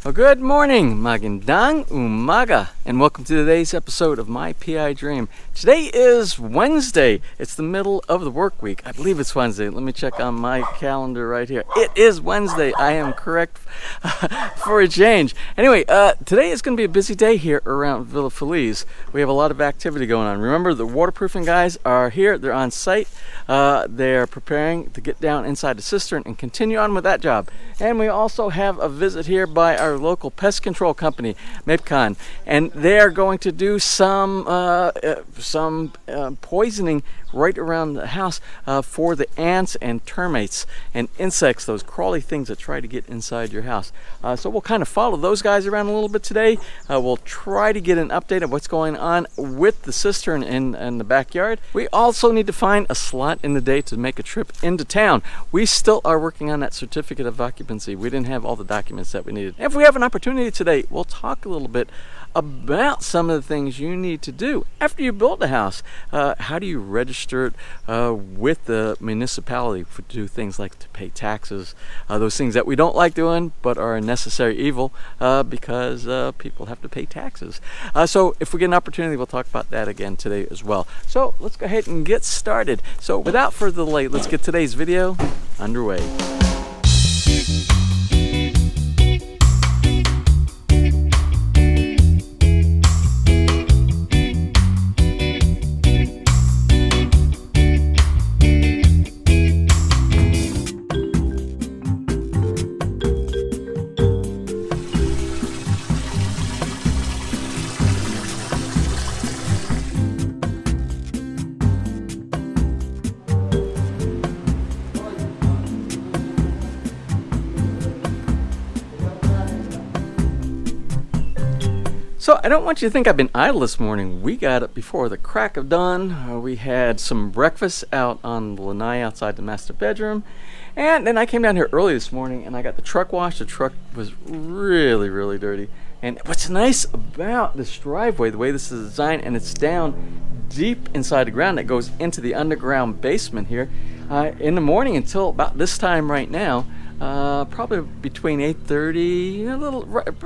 Well, good morning, magandang umaga, and welcome to today's episode of My PI Dream. Today is Wednesday. It's the middle of the work week. I believe it's Wednesday. Let me check on my calendar right here. It is Wednesday. I am correct for a change. Anyway, today is going to be a busy day here around Villa Feliz. We have a lot of activity going on. Remember, the waterproofing guys are here. They're on site. They're preparing to get down inside the cistern and continue on with that job. And we also have a visit here by our local pest control company, Mahogany, and they are going to do some poisoning right around the house for the ants and termites and insects, those crawly things that try to get inside your house. So we'll kind of follow those guys around a little bit today. We'll try to get an update of what's going on with the cistern in the backyard. We also need to find a slot in the day to make a trip into town. We still are working on that certificate of occupancy. We didn't have all the documents that we needed. If we have an opportunity today, we'll talk a little bit about some of the things you need to do after you build a house. How do you register it with the municipality to do things like to pay taxes, those things that we don't like doing but are a necessary evil because people have to pay taxes. So if we get an opportunity, we'll talk about that again today as well. So let's go ahead and get started. So without further delay, let's get today's video underway. So I don't want you to think I've been idle this morning. We got up before the crack of dawn. We had some breakfast out on the lanai outside the master bedroom. And then I came down here early this morning and I got the truck washed. The truck was really, really dirty. And what's nice about this driveway, the way this is designed, and it's down deep inside the ground that goes into the underground basement here, in the morning until about this time right now, probably between 8:30,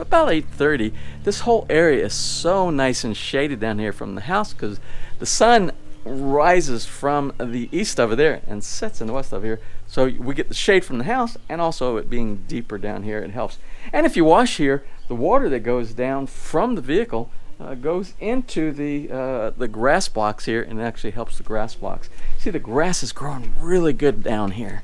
about 8:30. This whole area is so nice and shaded down here from the house because the sun rises from the east over there and sets in the west over here. So we get the shade from the house, and also it being deeper down here, it helps. And if you wash here, the water that goes down from the vehicle goes into the grass blocks here, and it actually helps the grass blocks. See, the grass is growing really good down here.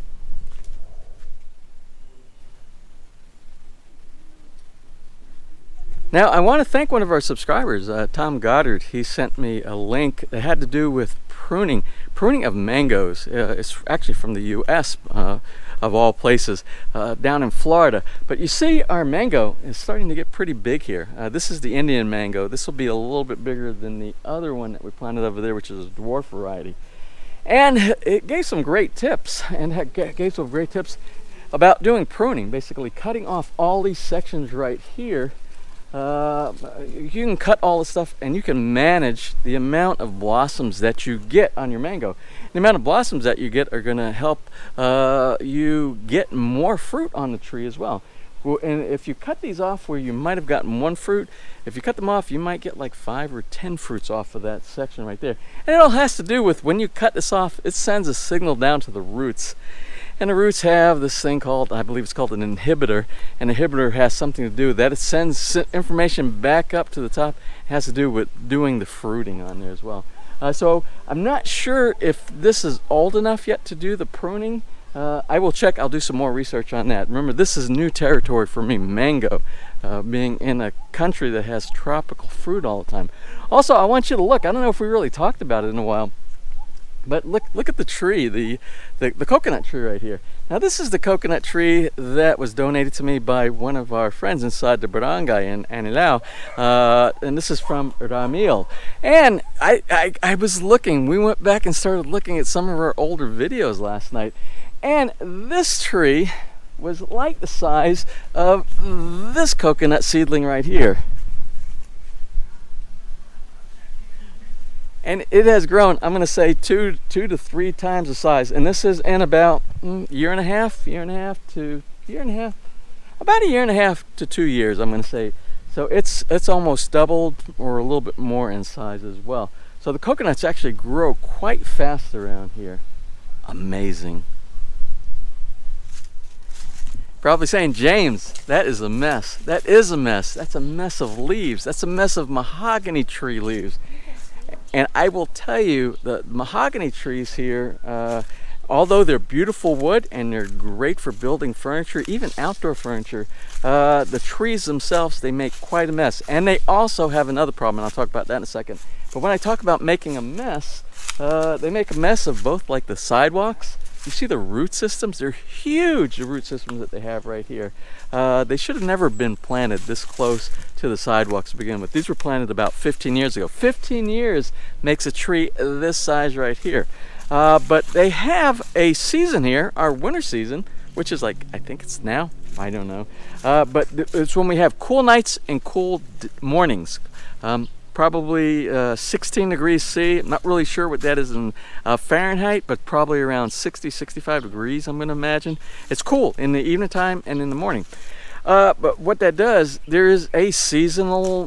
Now, I want to thank one of our subscribers, Tom Goddard. He sent me a link that had to do with pruning of mangoes. It's actually from the U.S., of all places, down in Florida. But you see, our mango is starting to get pretty big here. This is the Indian mango. This will be a little bit bigger than the other one that we planted over there, which is a dwarf variety. And it gave some great tips, about doing pruning, basically cutting off all these sections right here. You can cut all the stuff and you can manage the amount of blossoms that you get on your mango. The amount of blossoms that you get are going to help you get more fruit on the tree as well. And if you cut these off where you might have gotten one fruit, if you cut them off, you might get like 5 or 10 fruits off of that section right there. And it all has to do with when you cut this off, it sends a signal down to the roots. And the roots have this thing called, I believe it's called an inhibitor. An inhibitor has something to do with that. It sends information back up to the top. It has to do with doing the fruiting on there as well. So I'm not sure if this is old enough yet to do the pruning. I will check. I'll do some more research on that. Remember, this is new territory for me, mango, being in a country that has tropical fruit all the time. Also, I want you to look. I don't know if we really talked about it in a while. But look at the tree, the coconut tree right here. Now this is the coconut tree that was donated to me by one of our friends inside the barangay in Anilao, and this is from Ramil. And I was looking, we went back and started looking at some of our older videos last night, and this tree was like the size of this coconut seedling right here. And it has grown, I'm going to say, two to three times the size. And this is in about year and a half to year and a half. about a year and a half to 2 years, I'm going to say. So it's almost doubled or a little bit more in size as well. So the coconuts actually grow quite fast around here. Amazing. Probably saying, James, that is a mess. That is a mess. That's a mess of leaves. That's a mess of mahogany tree leaves. And I will tell you, the mahogany trees here, although they're beautiful wood and they're great for building furniture, even outdoor furniture, the trees themselves, they make quite a mess. And they also have another problem, and I'll talk about that in a second. But when I talk about making a mess, they make a mess of both like the sidewalks. You see the root systems? They're huge, the root systems that they have right here. They should have never been planted this close to the sidewalks to begin with. These were planted about 15 years ago. 15 years makes a tree this size right here. But they have a season here, our winter season, which is like, I think it's now, I don't know. But it's when we have cool nights and cool mornings. Probably 16 degrees C. I'm not really sure what that is in Fahrenheit, but probably around 60, 65 degrees, I'm going to imagine. It's cool in the evening time and in the morning. But what that does, there is a seasonal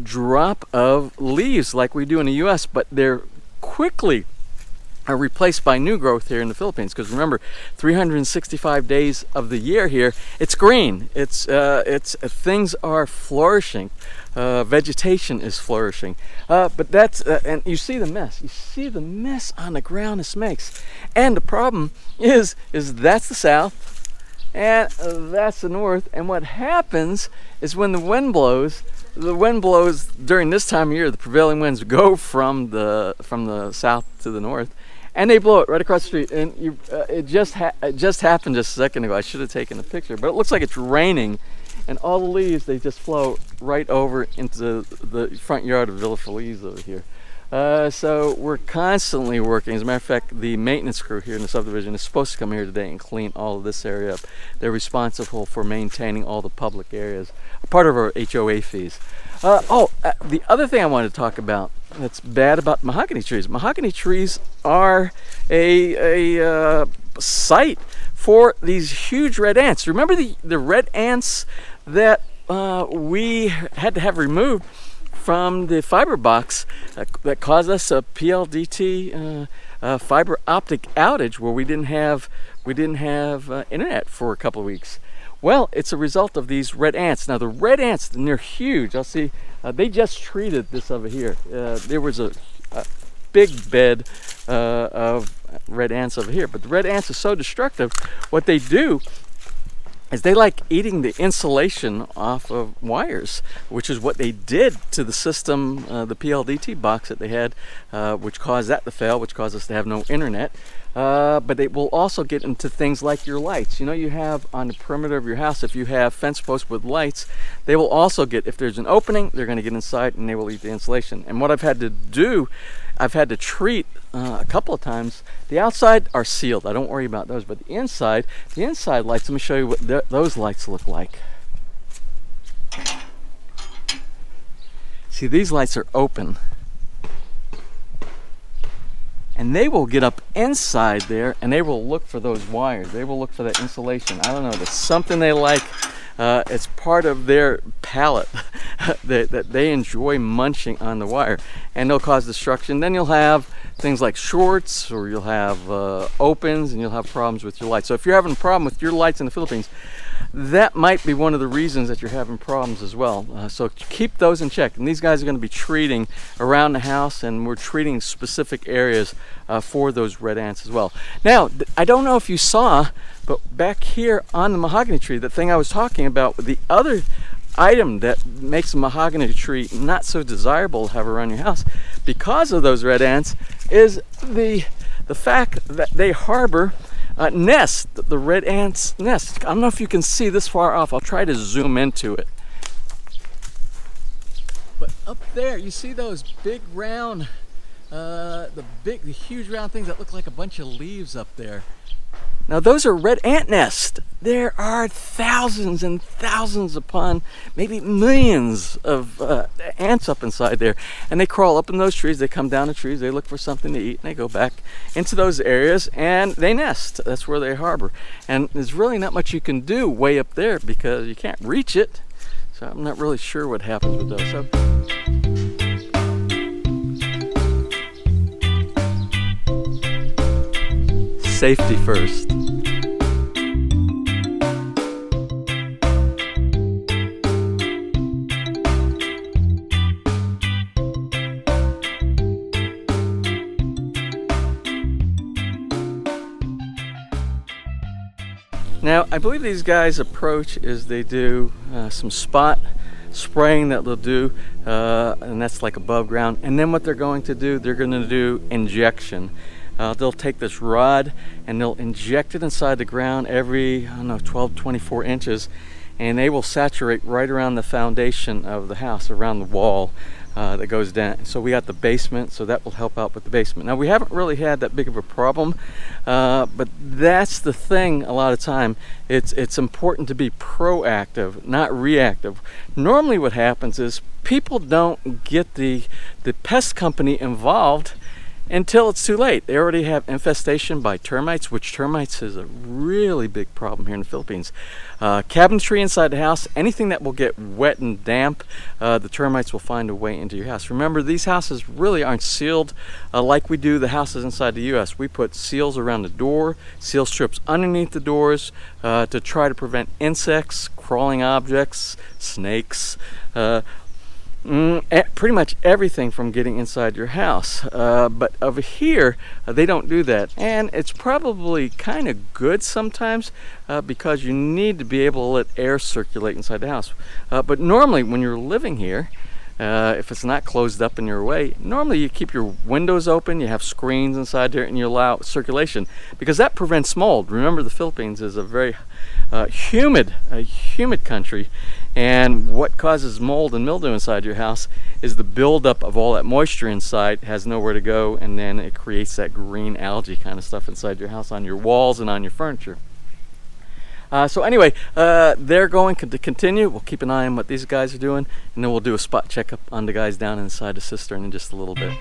drop of leaves like we do in the U.S., but they're quickly are replaced by new growth here in the Philippines, because remember, 365 days of the year here, it's green. It's things are flourishing. Vegetation is flourishing. But that's and you see the mess. You see the mess on the ground this makes. And the problem is that's the south and that's the north. And what happens is when the wind blows during this time of year, the prevailing winds go from the south to the north. And they blow it right across the street, and it just happened just a second ago. I should have taken a picture, but it looks like it's raining, and all the leaves, they just flow right over into the front yard of Villa Feliz over here. So we're constantly working. As a matter of fact, the maintenance crew here in the subdivision is supposed to come here today and clean all of this area up. They're responsible for maintaining all the public areas, part of our HOA fees. The other thing I wanted to talk about that's bad about mahogany trees. Mahogany trees are a site for these huge red ants. Remember the red ants that we had to have removed from the fiber box that caused us a PLDT fiber optic outage where we didn't have internet for a couple of weeks. Well, it's a result of these red ants. Now the red ants, and they're huge. I'll see. They just treated this over here. There was a big bed of red ants over here, but the red ants are so destructive. What they do is they like eating the insulation off of wires, which is what they did to the system, the PLDT box that they had, which caused that to fail, which caused us to have no internet. But they will also get into things like your lights. You know, you have on the perimeter of your house, if you have fence posts with lights, they will also get, if there's an opening, they're going to get inside and they will eat the insulation. And what I've had to do, I've had to treat a couple of times. The outside are sealed. I don't worry about those. But the inside lights, let me show you what those lights look like. See, these lights are open. And they will get up inside there and they will look for those wires. They will look for that insulation. I don't know, there's something they like. It's part of their palate that they enjoy munching on the wire, and they'll cause destruction. Then you'll have things like shorts, or you'll have opens, and you'll have problems with your lights. So if you're having a problem with your lights in the Philippines, that might be one of the reasons that you're having problems as well. So keep those in check. And these guys are going to be treating around the house, and we're treating specific areas for those red ants as well. Now, I don't know if you saw, but back here on the mahogany tree, the thing I was talking about, the other item that makes a mahogany tree not so desirable to have around your house because of those red ants is the fact that they harbor nest, the red ants nest. I don't know if you can see this far off. I'll try to zoom into it. But up there, you see those big round, the huge round things that look like a bunch of leaves up there. Now those are red ant nests. There are thousands and thousands upon maybe millions of ants up inside there, and they crawl up in those trees, they come down the trees, they look for something to eat, and they go back into those areas and they nest. That's where they harbor. And there's really not much you can do way up there because you can't reach it. So I'm not really sure what happens with those. So, safety first. Now, I believe these guys' approach is they do some spot spraying that they'll do, and that's like above ground. And then what they're going to do, they're going to do injection. They'll take this rod and they'll inject it inside the ground every, I don't know, 12, 24 inches, and they will saturate right around the foundation of the house, around the wall that goes down. So we got the basement, so that will help out with the basement. Now, we haven't really had that big of a problem, but that's the thing. A lot of time, it's important to be proactive, not reactive. Normally what happens is people don't get the pest company involved until it's too late. They already have infestation by termites, which termites is a really big problem here in the Philippines. Cabinetry inside the house, anything that will get wet and damp, the termites will find a way into your house. Remember, these houses really aren't sealed like we do the houses inside the U.S. We put seals around the door, seal strips underneath the doors to try to prevent insects, crawling objects, snakes, pretty much everything from getting inside your house. But over here, they don't do that. And it's probably kind of good sometimes because you need to be able to let air circulate inside the house. But normally when you're living here, if it's not closed up in your way, normally you keep your windows open, you have screens inside there, and you allow circulation because that prevents mold. Remember, the Philippines is a very humid country, and what causes mold and mildew inside your house is the buildup of all that moisture inside has nowhere to go, and then it creates that green algae kind of stuff inside your house, on your walls and on your furniture. So anyway, they're going to continue. We'll keep an eye on what these guys are doing, and then we'll do a spot checkup on the guys down inside the cistern in just a little bit.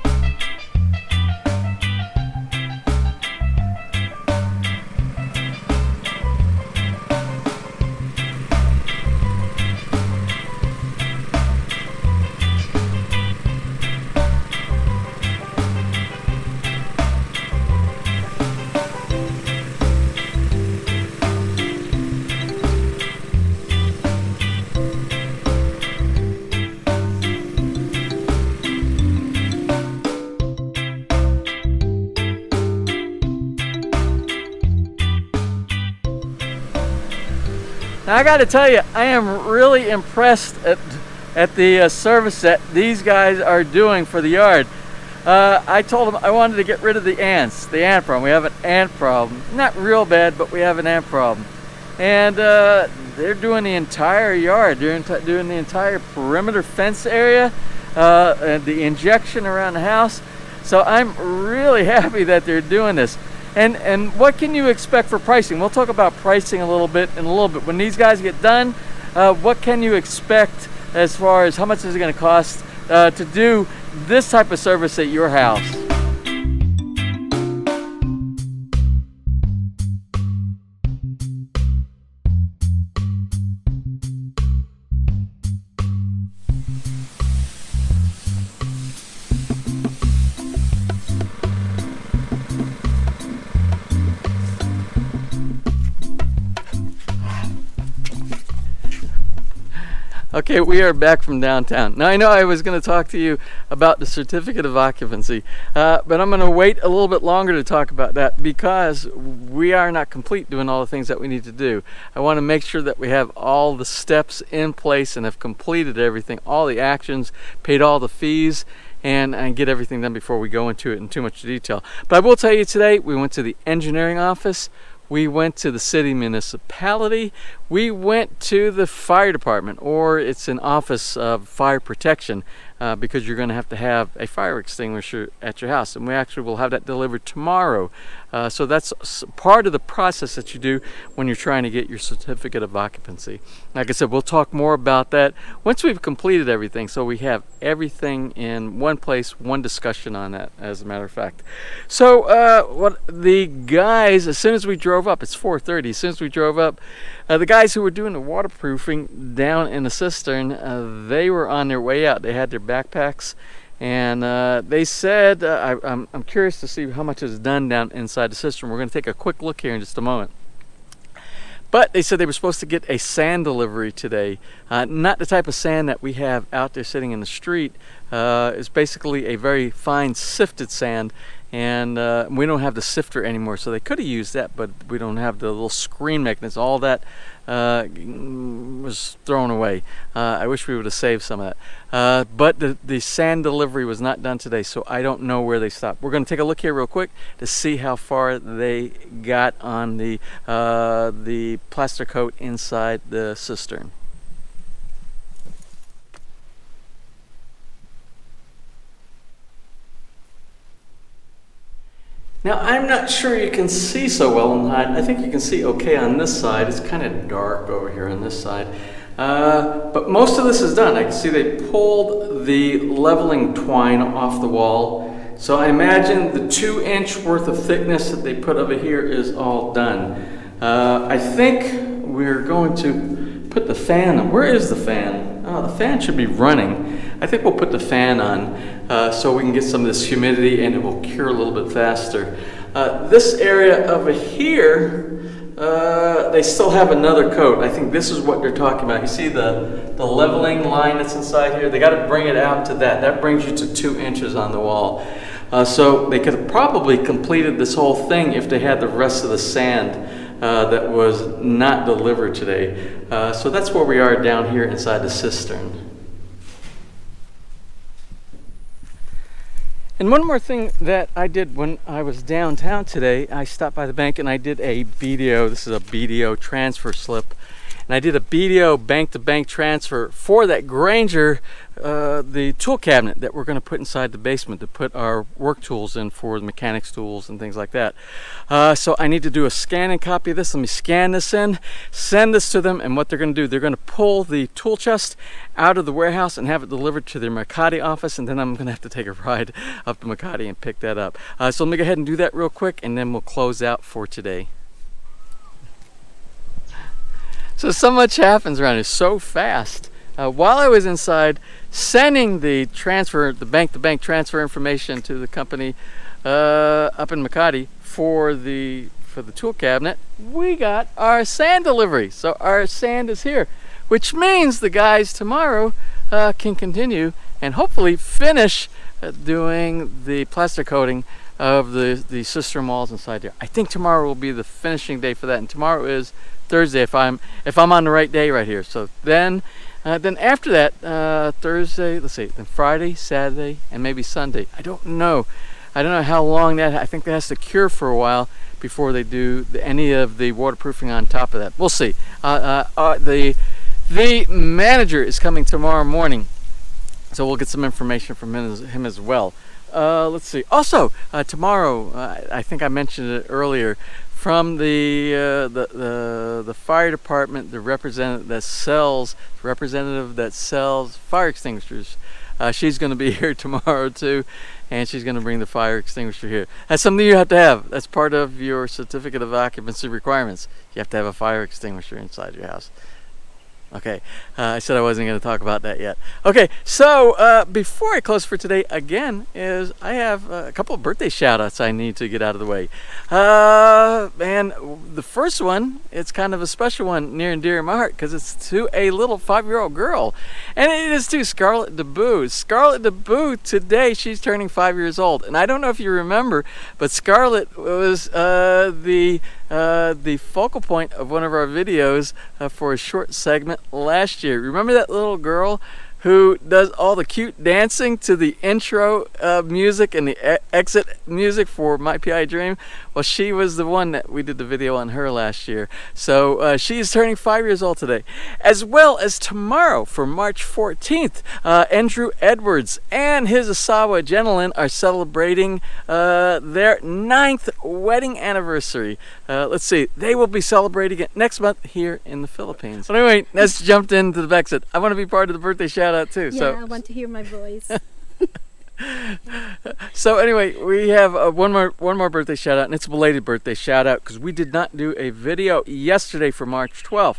Now, I got to tell you, I am really impressed at the service that these guys are doing for the yard. I told them I wanted to get rid of the ants, the ant problem. We have an ant problem. Not real bad, but we have an ant problem. And they're doing the entire yard. They're doing the entire perimeter fence area, and the injection around the house. So I'm really happy that they're doing this. And what can you expect for pricing? We'll talk about pricing a little bit in a little bit. When these guys get done, what can you expect as far as how much is it going to cost to do this type of service at your house? Okay, we are back from downtown. Now, I know I was going to talk to you about the certificate of occupancy, but I'm going to wait a little bit longer to talk about that because we are not complete doing all the things that we need to do. I want to make sure that we have all the steps in place and have completed everything, all the actions, paid all the fees, and get everything done before we go into it in too much detail. But I will tell you today, we went to the engineering office. We went to the city municipality, we went to the fire department, or it's an office of fire protection, because you're going to have a fire extinguisher at your house, and we actually will have that delivered tomorrow. So that's part of the process that you do when you're trying to get your certificate of occupancy. Like I said, we'll talk more about that once we've completed everything, so we have everything in one place, one discussion on that, as a matter of fact. So what the guys, as soon as we drove up, it's 4:30, as soon as we drove up, the guys who were doing the waterproofing down in the cistern, they were on their way out. They had their backpacks, and they said, I'm curious to see how much is done down inside the cistern. We're going to take a quick look here in just a moment. But they said they were supposed to get a sand delivery today. Not the type of sand that we have out there sitting in the street. It's basically a very fine sifted sand, and we don't have the sifter anymore, so they could have used that, but we don't have the little screen mechanism. All that was thrown away. I wish we would have saved some of that. But the sand delivery was not done today, so I don't know where they stopped. We're going to take a look here real quick to see how far they got on the plaster coat inside the cistern. Now, I'm not sure you can see so well on the height. I think you can see okay on this side. It's kind of dark over here on this side. But most of this is done. I can see they pulled the leveling twine off the wall. So I imagine the 2-inch worth of thickness that they put over here is all done. I think we're going to put the fan on. Where is the fan? Oh, the fan should be running. I think we'll put the fan on so we can get some of this humidity and it will cure a little bit faster. This area over here, they still have another coat. I think this is what they're talking about. You see the leveling line that's inside here? They got to bring it out to that. That brings you to 2 inches on the wall. So they could have probably completed this whole thing if they had the rest of the sand that was not delivered today. So that's where we are down here inside the cistern. And one more thing that I did when I was downtown today, I stopped by the bank and I did a BDO. This is a BDO transfer slip. And I did a BDO bank-to-bank transfer for that Granger, the tool cabinet that we're going to put inside the basement to put our work tools in for the mechanics tools and things like that. So I need to do a scan and copy of this. Let me scan this in, send this to them, and what they're going to do, they're going to pull the tool chest out of the warehouse and have it delivered to their Makati office, and then I'm going to have to take a ride up to Makati and pick that up. So let me go ahead and do that real quick, and then we'll close out for today. So much happens around here so fast. While I was inside sending the bank-to-bank transfer information to the company up in Makati for the tool cabinet, we got our sand delivery. So our sand is here, which means the guys tomorrow can continue and hopefully finish doing the plaster coating of the cistern walls inside there. I think tomorrow will be the finishing day for that, and tomorrow is Thursday if I'm on the right day right here. So then after that, Thursday, let's see, then Friday, Saturday, and maybe Sunday. I don't know how long that. I think that has to cure for a while before they do any of the waterproofing on top of that. We'll see. The manager is coming tomorrow morning, so we'll get some information from him as well. Let's see. Also, tomorrow, I think I mentioned it earlier, from the fire department, the representative that sells fire extinguishers. She's going to be here tomorrow too, and she's going to bring the fire extinguisher here. That's something you have to have. That's part of your certificate of occupancy requirements. You have to have a fire extinguisher inside your house. Okay, I said I wasn't going to talk about that yet. Okay, so before I close for today, again, I have a couple of birthday shout-outs I need to get out of the way. And the first one, it's kind of a special one, near and dear in my heart, because it's to a little 5-year-old girl. And it is to Scarlett DeBoo. Scarlett DeBoo, today, she's turning 5 years old. And I don't know if you remember, but Scarlett was the focal point of one of our videos for a short segment last year. Remember that little girl who does all the cute dancing to the intro music and the exit music for My PI Dream. Well, she was the one that we did the video on her last year. So she's turning 5 years old today. As well as tomorrow, for March 14th, Andrew Edwards and his Asawa gentleman are celebrating their 9th wedding anniversary. Let's see, they will be celebrating it next month here in the Philippines. But anyway, let's jump into the back set. I want to be part of the birthday shout out too. Yeah, so I want to hear my voice. So anyway, we have one more birthday shout out, and it's a belated birthday shout out because we did not do a video yesterday for March 12th.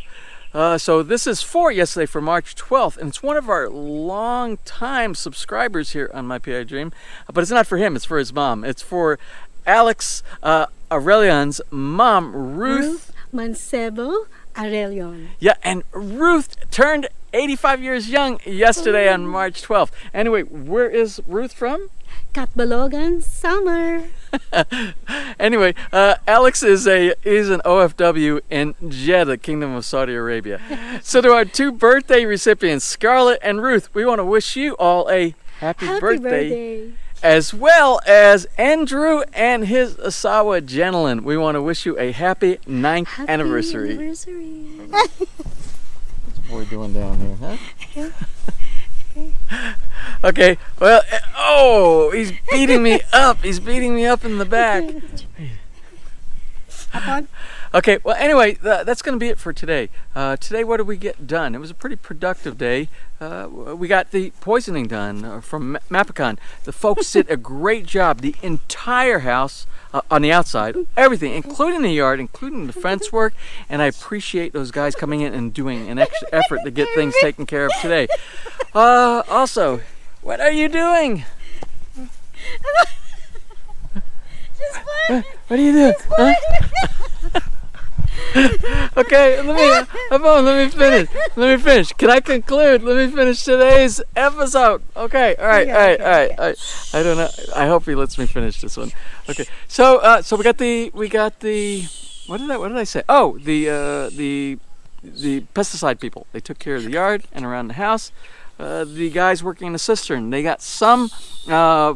So this is for yesterday for March 12th, and it's one of our long time subscribers here on My PI Dream, but it's not for him, it's for his mom. It's for Alex Aurelion's mom, Ruth Mancebo Aurelion. Yeah, and Ruth turned 85 years young yesterday on March 12th. Anyway, where is Ruth from? Catbalogan, Summer. Anyway, Alex is an OFW in Jeddah, Kingdom of Saudi Arabia. So to our two birthday recipients, Scarlett and Ruth, we want to wish you all a happy birthday. As well as Andrew and his Asawa gentleman, we want to wish you a happy 9th anniversary. What's the boy doing down here, huh? Okay, well, oh, he's beating me up. He's beating me up in the back. Okay, well, anyway, that's going to be it for today. Today, what did we get done? It was a pretty productive day. We got the poisoning done from Mapicon. The folks did a great job. The entire house on the outside, everything, including the yard, including the fence work, and I appreciate those guys coming in and doing an extra effort to get things taken care of today. Also, what are you doing? What are you doing? Huh? Okay, let me finish. Can I conclude? Let me finish today's episode. Okay, all right. I don't know. I hope he lets me finish this one. Okay, so we got the what did I say? Oh, the pesticide people. They took care of the yard and around the house. The guys working in the cistern, they got some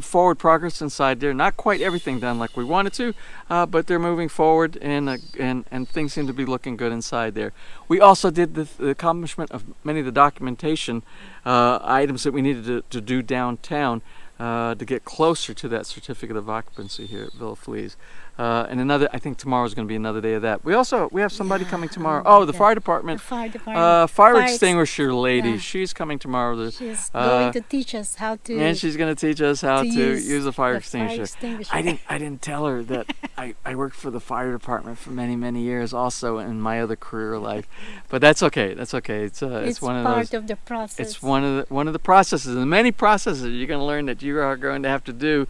forward progress inside there. Not quite everything done like we wanted to, but they're moving forward, and things seem to be looking good inside there. We also did the accomplishment of many of the documentation items that we needed to do downtown to get closer to that certificate of occupancy here at Villa Feliz. And I think tomorrow is going to be another day of that. We have somebody coming tomorrow. Oh, the fire department. Fire extinguisher lady. Yeah. She's coming tomorrow. She's going to teach us how to. And she's going to teach us how to use a fire extinguisher. I didn't tell her that I worked for the fire department for many years also in my other career life. But that's okay. That's okay. It's one of those. It's part of the process. It's one of the processes, and many processes you're going to learn that you are going to have to do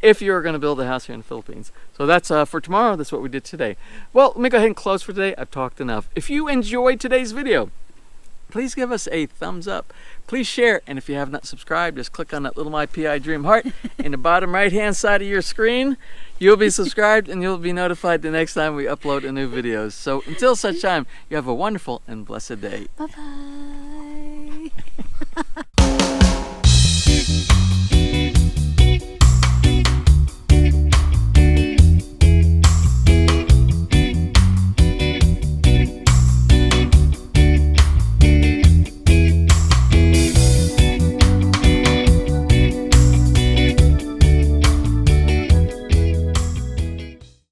if you're going to build a house here in the Philippines. So that's for tomorrow. That's what we did today. Well, let me go ahead and close for today. I've talked enough. If you enjoyed today's video, please give us a thumbs up. Please share. And if you have not subscribed, just click on that little My PI Dream heart in the bottom right-hand side of your screen. You'll be subscribed and you'll be notified the next time we upload a new video. So until such time, you have a wonderful and blessed day. Bye-bye.